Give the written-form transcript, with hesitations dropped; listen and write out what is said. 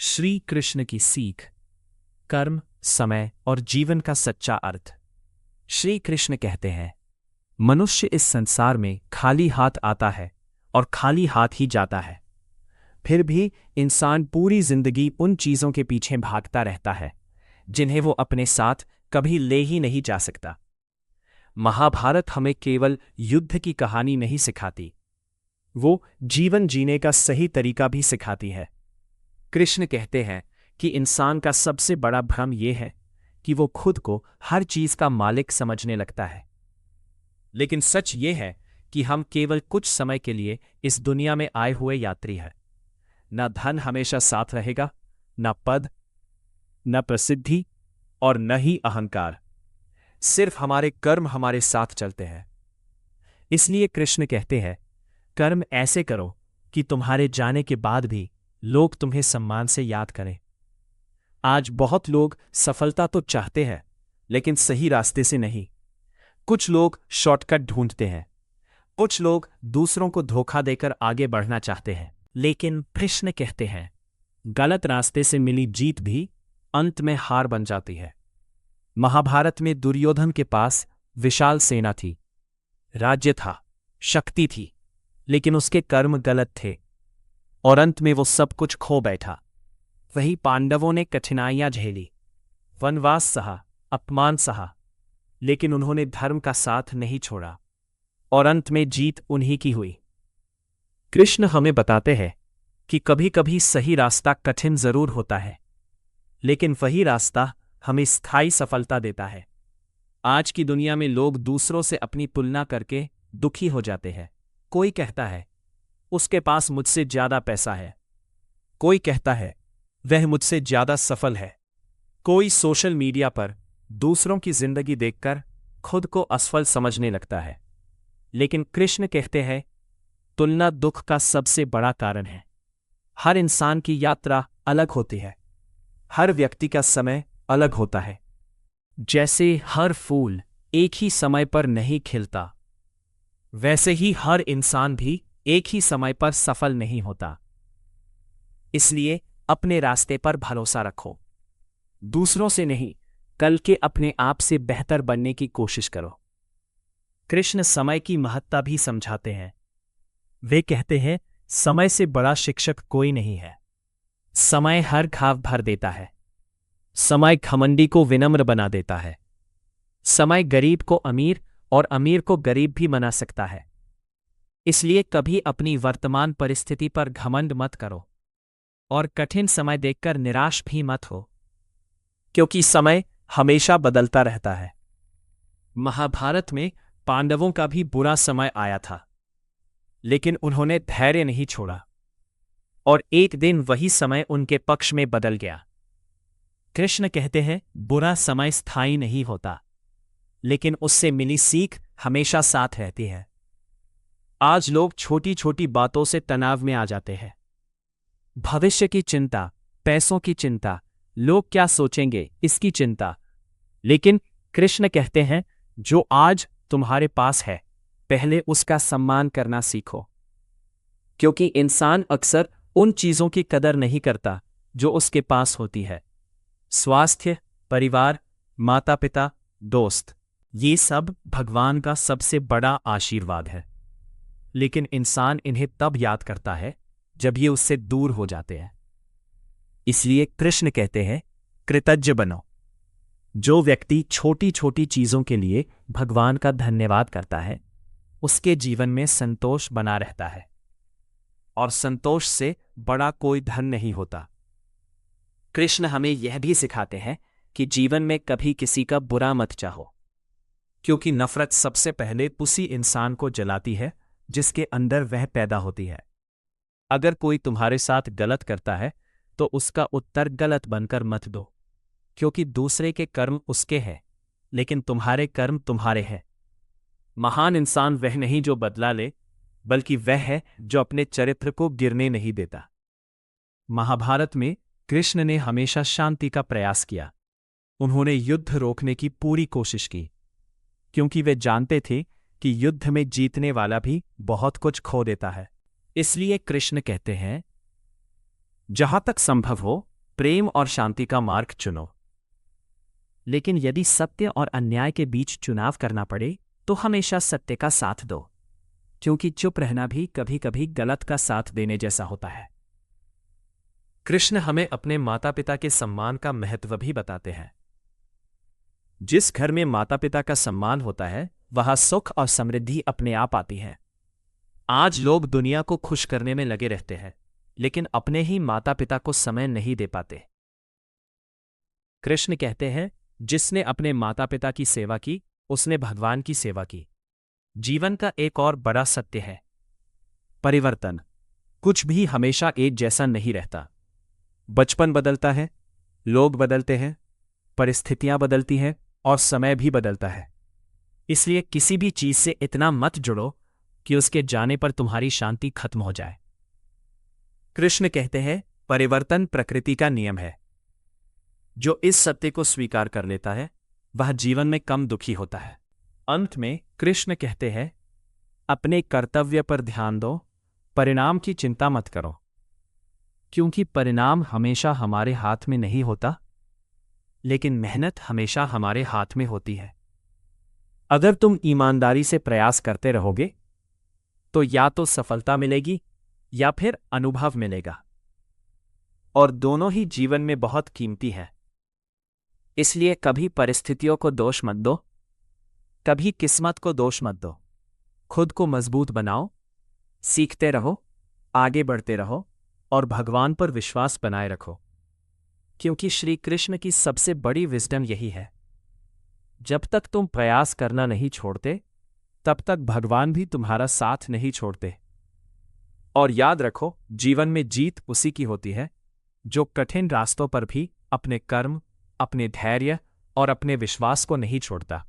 श्री कृष्ण की सीख, कर्म, समय और जीवन का सच्चा अर्थ। श्री कृष्ण कहते हैं, मनुष्य इस संसार में खाली हाथ आता है और खाली हाथ ही जाता है। फिर भी इंसान पूरी जिंदगी उन चीजों के पीछे भागता रहता है जिन्हें वो अपने साथ कभी ले ही नहीं जा सकता। महाभारत हमें केवल युद्ध की कहानी नहीं सिखाती, वो जीवन जीने का सही तरीका भी सिखाती है। कृष्ण कहते हैं कि इंसान का सबसे बड़ा भ्रम यह है कि वो खुद को हर चीज का मालिक समझने लगता है। लेकिन सच ये है कि हम केवल कुछ समय के लिए इस दुनिया में आए हुए यात्री हैं। न धन हमेशा साथ रहेगा, न पद, न प्रसिद्धि और न ही अहंकार। सिर्फ हमारे कर्म हमारे साथ चलते हैं। इसलिए कृष्ण कहते हैं, कर्म ऐसे करो कि तुम्हारे जाने के बाद भी लोग तुम्हें सम्मान से याद करें। आज बहुत लोग सफलता तो चाहते हैं, लेकिन सही रास्ते से नहीं। कुछ लोग शॉर्टकट ढूंढते हैं, कुछ लोग दूसरों को धोखा देकर आगे बढ़ना चाहते हैं। लेकिन कृष्ण कहते हैं, गलत रास्ते से मिली जीत भी अंत में हार बन जाती है। महाभारत में दुर्योधन के पास विशाल सेना थी, राज्य था, शक्ति थी, लेकिन उसके कर्म गलत थे और अंत में वो सब कुछ खो बैठा। वही पांडवों ने कठिनाइयां झेली, वनवास सहा, अपमान सहा, लेकिन उन्होंने धर्म का साथ नहीं छोड़ा और अंत में जीत उन्हीं की हुई। कृष्ण हमें बताते हैं कि कभी कभी सही रास्ता कठिन जरूर होता है, लेकिन वही रास्ता हमें स्थायी सफलता देता है। आज की दुनिया में लोग दूसरों से अपनी तुलना करके दुखी हो जाते हैं। कोई कहता है, उसके पास मुझसे ज्यादा पैसा है। कोई कहता है, वह मुझसे ज्यादा सफल है। कोई सोशल मीडिया पर दूसरों की जिंदगी देखकर खुद को असफल समझने लगता है। लेकिन कृष्ण कहते हैं, तुलना दुख का सबसे बड़ा कारण है। हर इंसान की यात्रा अलग होती है, हर व्यक्ति का समय अलग होता है। जैसे हर फूल एक ही समय पर नहीं खिलता, वैसे ही हर इंसान भी एक ही समय पर सफल नहीं होता। इसलिए अपने रास्ते पर भरोसा रखो, दूसरों से नहीं, कल के अपने आप से बेहतर बनने की कोशिश करो। कृष्ण समय की महत्ता भी समझाते हैं। वे कहते हैं, समय से बड़ा शिक्षक कोई नहीं है। समय हर घाव भर देता है। समय घमंडी को विनम्र बना देता है। समय गरीब को अमीर और अमीर को गरीब भी बना सकता है। इसलिए कभी अपनी वर्तमान परिस्थिति पर घमंड मत करो और कठिन समय देखकर निराश भी मत हो, क्योंकि समय हमेशा बदलता रहता है। महाभारत में पांडवों का भी बुरा समय आया था, लेकिन उन्होंने धैर्य नहीं छोड़ा और एक दिन वही समय उनके पक्ष में बदल गया। कृष्ण कहते हैं, बुरा समय स्थायी नहीं होता, लेकिन उससे मिली सीख हमेशा साथ रहती है। आज लोग छोटी छोटी बातों से तनाव में आ जाते हैं। भविष्य की चिंता, पैसों की चिंता, लोग क्या सोचेंगे इसकी चिंता। लेकिन कृष्ण कहते हैं, जो आज तुम्हारे पास है, पहले उसका सम्मान करना सीखो, क्योंकि इंसान अक्सर उन चीजों की कदर नहीं करता जो उसके पास होती है। स्वास्थ्य, परिवार, माता पिता, दोस्त, ये सब भगवान का सबसे बड़ा आशीर्वाद है, लेकिन इंसान इन्हें तब याद करता है जब ये उससे दूर हो जाते हैं। इसलिए कृष्ण कहते हैं, कृतज्ञ बनो। जो व्यक्ति छोटी छोटी चीजों के लिए भगवान का धन्यवाद करता है, उसके जीवन में संतोष बना रहता है, और संतोष से बड़ा कोई धन नहीं होता। कृष्ण हमें यह भी सिखाते हैं कि जीवन में कभी किसी का बुरा मत चाहो, क्योंकि नफरत सबसे पहले उसी इंसान को जलाती है जिसके अंदर वह पैदा होती है। अगर कोई तुम्हारे साथ गलत करता है तो उसका उत्तर गलत बनकर मत दो, क्योंकि दूसरे के कर्म उसके हैं, लेकिन तुम्हारे कर्म तुम्हारे हैं। महान इंसान वह नहीं जो बदला ले, बल्कि वह है जो अपने चरित्र को गिरने नहीं देता। महाभारत में कृष्ण ने हमेशा शांति का प्रयास किया। उन्होंने युद्ध रोकने की पूरी कोशिश की, क्योंकि वे जानते थे कि युद्ध में जीतने वाला भी बहुत कुछ खो देता है। इसलिए कृष्ण कहते हैं, जहां तक संभव हो प्रेम और शांति का मार्ग चुनो। लेकिन यदि सत्य और अन्याय के बीच चुनाव करना पड़े तो हमेशा सत्य का साथ दो, क्योंकि चुप रहना भी कभी कभी गलत का साथ देने जैसा होता है। कृष्ण हमें अपने माता पिता के सम्मान का महत्व भी बताते हैं। जिस घर में माता पिता का सम्मान होता है वहां सुख और समृद्धि अपने आप आती है। आज लोग दुनिया को खुश करने में लगे रहते हैं, लेकिन अपने ही माता पिता को समय नहीं दे पाते। कृष्ण कहते हैं, जिसने अपने माता पिता की सेवा की उसने भगवान की सेवा की। जीवन का एक और बड़ा सत्य है परिवर्तन। कुछ भी हमेशा एक जैसा नहीं रहता। बचपन बदलता है, लोग बदलते हैं, परिस्थितियां बदलती हैं और समय भी बदलता है। इसलिए किसी भी चीज से इतना मत जुड़ो कि उसके जाने पर तुम्हारी शांति खत्म हो जाए। कृष्ण कहते हैं, परिवर्तन प्रकृति का नियम है। जो इस सत्य को स्वीकार कर लेता है वह जीवन में कम दुखी होता है। अंत में कृष्ण कहते हैं, अपने कर्तव्य पर ध्यान दो, परिणाम की चिंता मत करो, क्योंकि परिणाम हमेशा हमारे हाथ में नहीं होता, लेकिन मेहनत हमेशा हमारे हाथ में होती है। अगर तुम ईमानदारी से प्रयास करते रहोगे तो या तो सफलता मिलेगी या फिर अनुभव मिलेगा, और दोनों ही जीवन में बहुत कीमती है। इसलिए कभी परिस्थितियों को दोष मत दो, कभी किस्मत को दोष मत दो। खुद को मजबूत बनाओ, सीखते रहो, आगे बढ़ते रहो और भगवान पर विश्वास बनाए रखो, क्योंकि श्री कृष्ण की सबसे बड़ी विजडम यही है। जब तक तुम प्रयास करना नहीं छोड़ते तब तक भगवान भी तुम्हारा साथ नहीं छोड़ते। और याद रखो, जीवन में जीत उसी की होती है जो कठिन रास्तों पर भी अपने कर्म, अपने धैर्य और अपने विश्वास को नहीं छोड़ता।